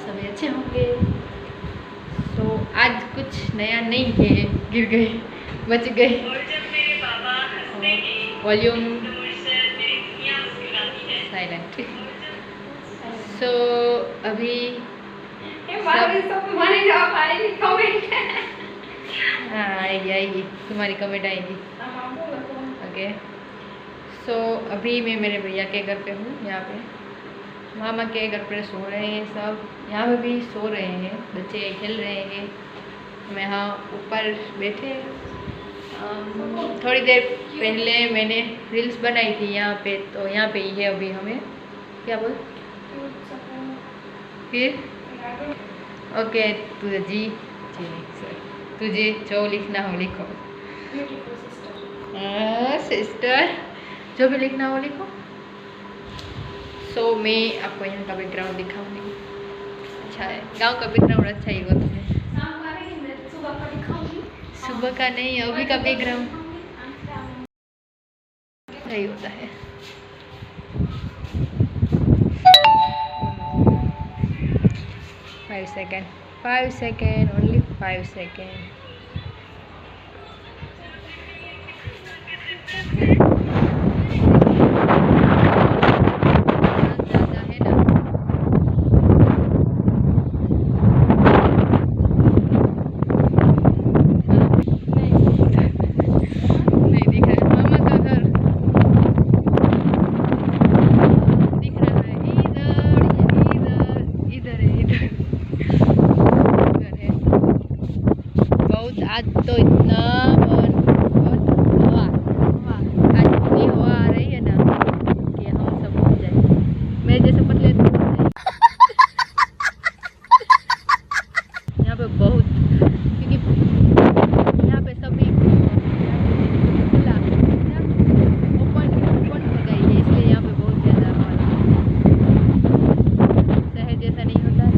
सभी अच्छे होंगे। तो आज कुछ नया नहीं है, गिर गए, बच गए। Volume silent. सो अभी हाँ आएगी आएगी, तुम्हारी कमेंट आएगी। ओके। सो अभी मैं मेरे भैया के घर पे हूँ। यहाँ पे मामा के घर पे सो रहे हैं सब, यहाँ पे भी सो रहे हैं, बच्चे खेल रहे हैं। हम यहाँ ऊपर बैठे। थोड़ी देर पहले मैंने रील्स बनाई थी यहाँ पे, तो यहाँ पे ही है अभी। हमें क्या बोल फिर ओके तुझे जी सॉरी, तुझे जो लिखना हो लिखो। सिस्टर जो भी लिखना हो लिखो। सो मैं आपको यहाँ का बैकग्राउंड दिखाऊंगी। अच्छा है, गांव का बैकग्राउंड अच्छा ही होता है। सुबह का नहीं, अभी का बैकग्राउंड सही होता है। Five second only 5 second. आज तो इतना हवा आज इतनी हवा आ रही है ना कि हम सब भूल जाए। मेरे जैसे पतले यहाँ पे बहुत, क्योंकि यहाँ पे सभी खुला ओपन हो गई है, इसलिए यहाँ पे बहुत ज़्यादा हवा शहर जैसा नहीं होता है।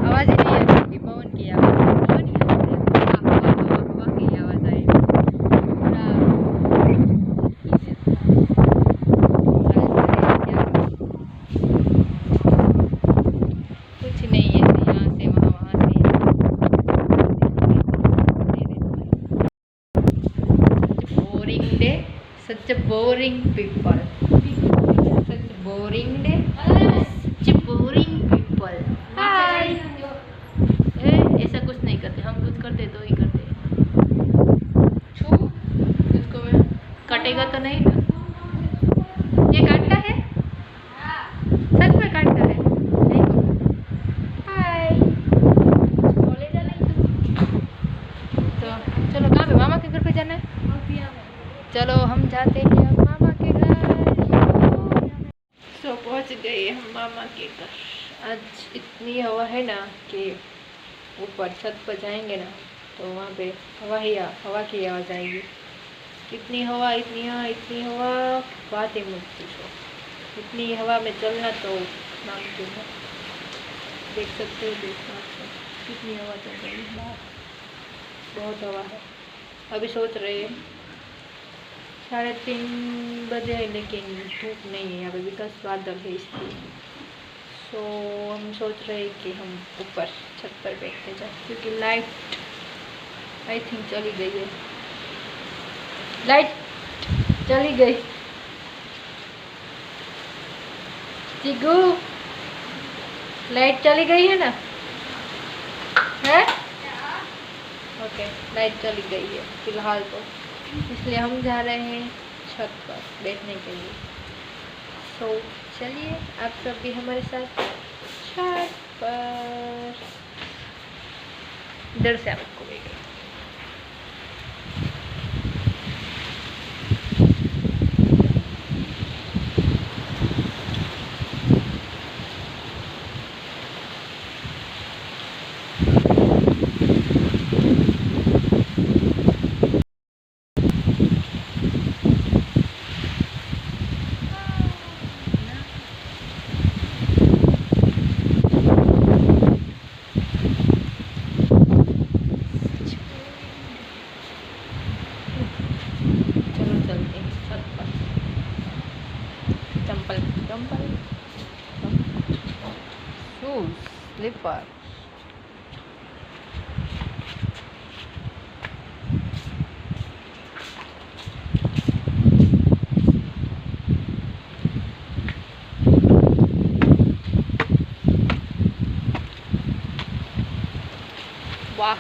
आवाज़ ही नहीं आती, पवन की आवाज़ की आवाज़ आई पूरा। कुछ नहीं है, यहाँ से वहाँ से boring day, such a boring people, such boring day, such boring people. हाय, ऐसा कुछ नहीं करते हम, कुछ करते तो ही करते। इसको मैं काटेगा तो नहीं ना? ये काटता है, सच में काटता है। नहीं हाय, बोलेगा नहीं तो चलो। कहाँ पे? मामा के घर पे जाना है। चलो हम जाते हैं अब मामा के घर। सो पहुँच गए हम मामा के घर। आज इतनी हवा है ना कि ऊपर छत पर जाएंगे ना तो वहाँ पे हवा की आवाज़ आएगी। इतनी हवा बात ही मत पूछो। इतनी हवा में चलना तो नामुमकिन है। देख सकते हो कितनी हवा चल रही है बाहर, बहुत हवा है। अभी सोच रहे हैं 3:30 बजे है, लेकिन धूप नहीं है यहाँ पे, विकास बादल है इसलिए। तो हम सोच रहे हैं कि हम ऊपर छत पर बैठते जाए, क्योंकि लाइट आई थिंक चली गई है। लाइट चली गई। चिगू लाइट चली गई है ना? है ओके, लाइट चली गई है फिलहाल तो, इसलिए हम जा रहे हैं छत पर बैठने के लिए। सो चलिए आप सब भी हमारे साथ छत पर। इधर से आपको देखें। चंपल स्लीपर। वाह,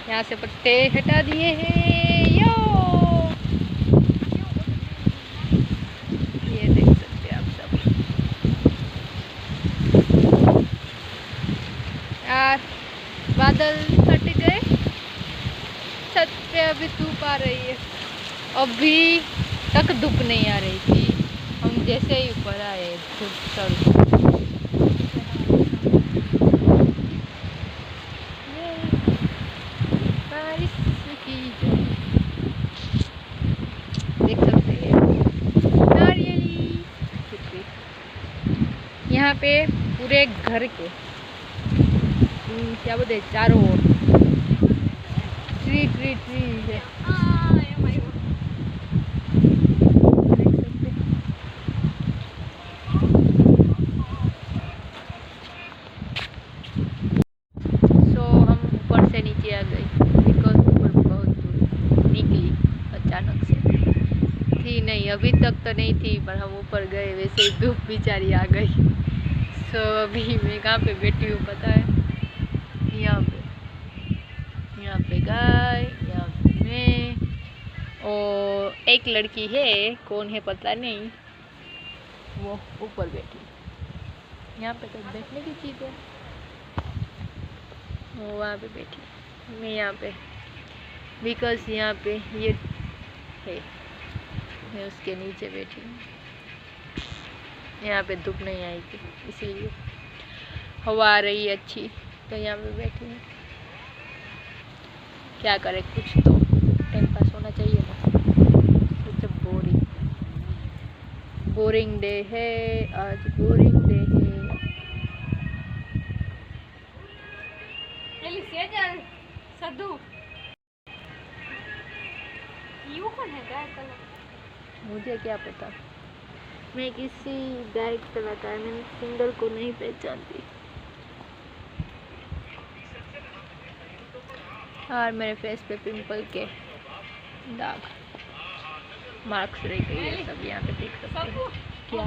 यहाँ से पत्ते हटा दिए हैं। यो, ये देख सकते हैं आप सब। यार बादल हट गए, छत पे अभी धूप आ रही है। अभी तक धूप नहीं आ रही थी, हम जैसे ही ऊपर आए धूप चल। देख सकते हैं नारियली यहाँ पे पूरे घर के क्या बोलते हैं, चारों ओर ट्री ट्री ट्री है। सो हम ऊपर से नीचे आ गए बिकॉज ऊपर बहुत धूप निकली अचानक से। थी नहीं, अभी तक तो नहीं थी, पर हम ऊपर गए वैसे ही धूप बेचारी आ गई। सो अभी मैं कहाँ पे बैठी हूँ पता है? यहाँ पे गाय, यहाँ पे मैं, और एक लड़की है, कौन है पता नहीं, वो ऊपर बैठी। यहाँ पे तो बैठने की चीज़ है, वो वहाँ पे बैठी, मैं यहाँ पे बिकॉज यहाँ पे ये है, मैं उसके नीचे बैठी हूँ। यहाँ पे धूप नहीं आई थी इसीलिए, हवा आ रही है अच्छी, तो यहाँ पे बैठी हूँ। क्या करें, कुछ तो टाइम पास होना चाहिए ना। कुछ बोरिंग डे है आज, बोरिंग डे है। सद्धू यू कौन है गाय कलर? मुझे क्या पता, मैं किसी गायक कलाकार में सिंगर को नहीं पहचानती। और मेरे फेस पे पिंपल के दाग मार्क्स रह गई है सब, यहाँ पे देख सकते हैं। क्या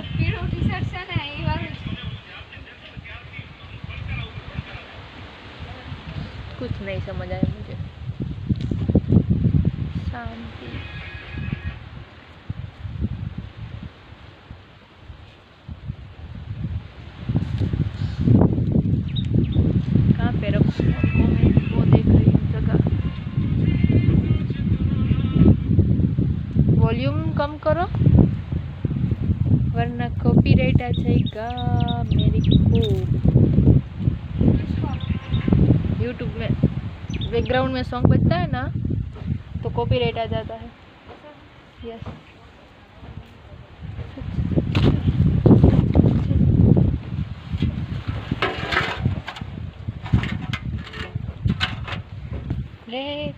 कुछ नहीं समझ आया मुझे। शांति। कहाँ पे रखूँ मैं, वो देख रही हूँ जगह। वॉल्यूम कम करो वरना कॉपीराइट आ जाएगा मेरे को। यूट्यूब में बैकग्राउंड में सॉन्ग बजता है ना, तो कॉपीराइट आ जाता है। यस, ले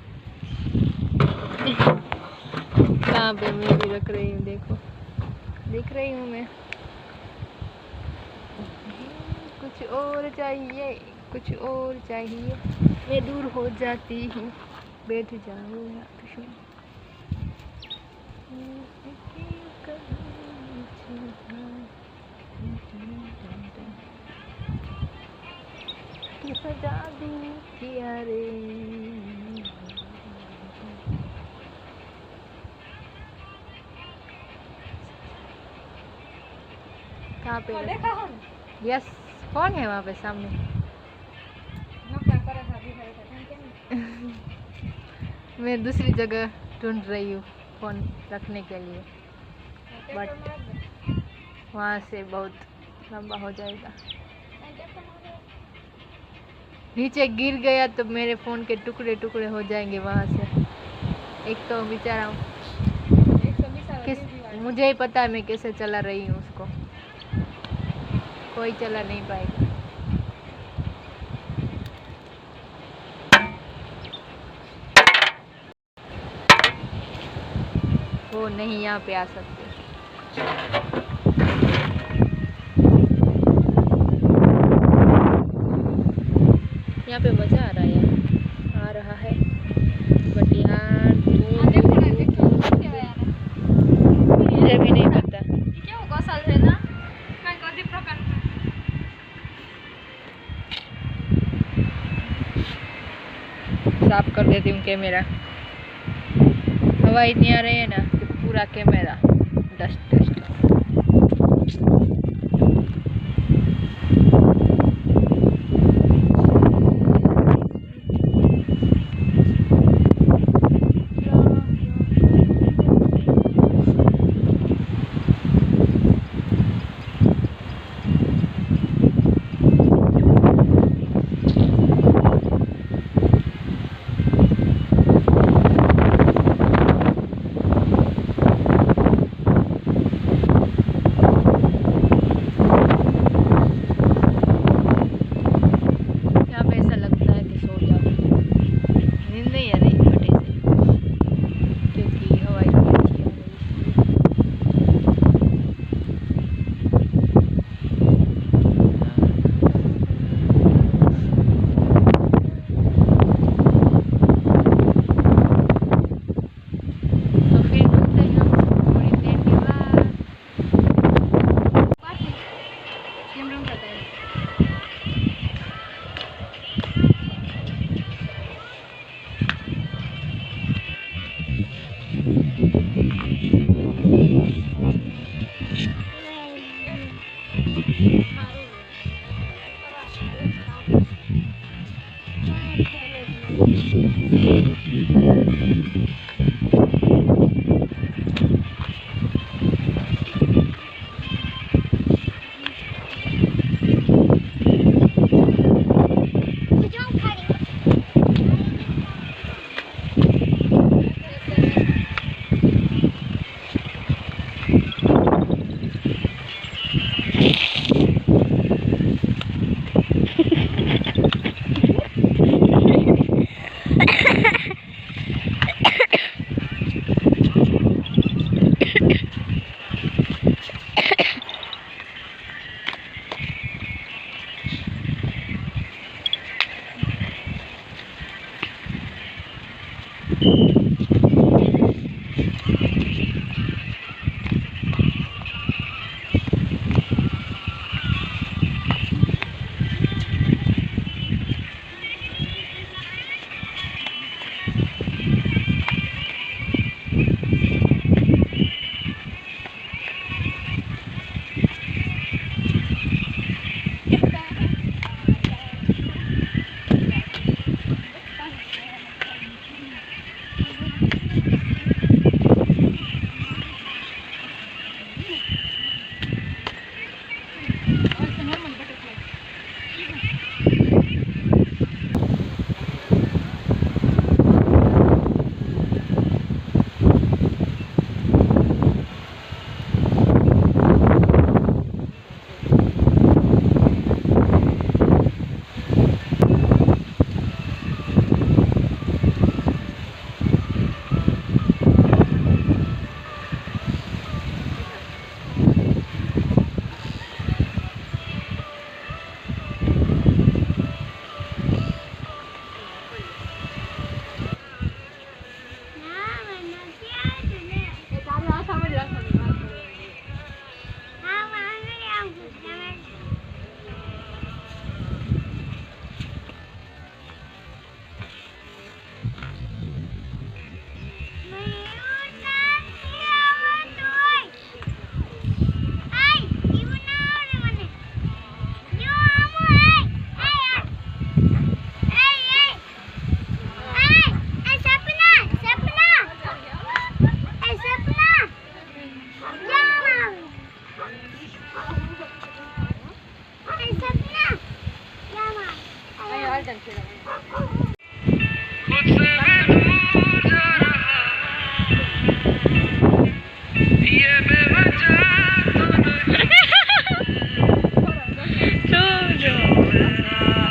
कहाँ पे मैं भी रख रही हूँ, देखो दिख रही हूँ मैं। कुछ और चाहिए, कुछ और चाहिए, मैं दूर हो जाती हूँ, बैठ जाऊँ सजा दी किया रे। कहाँ पे देखा हूँ? यस, कौन है वहाँ पे सामने? मैं दूसरी जगह ढूंढ रही हूँ फोन रखने के लिए, बट वहाँ से बहुत लंबा हो जाएगा। नीचे गिर गया तो मेरे फ़ोन के टुकड़े टुकड़े हो जाएंगे वहाँ से। एक तो बेचारा मुझे ही पता है मैं कैसे चला रही हूँ उसको, कोई चला नहीं पाएगा। वो नहीं यहाँ पे आ सकते। यहाँ पे मज़ा आ रहा है यार, आ रहा है बट यार मुझे भी नहीं पता। साफ कर देती हूँ कैमरा, हवा इतनी आ रही है ना कि पूरा कैमरा डस्ट डस्ट।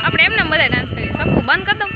આપણે એમને બધા ડાન્સ કરીએ. सबको બંધ कर दो.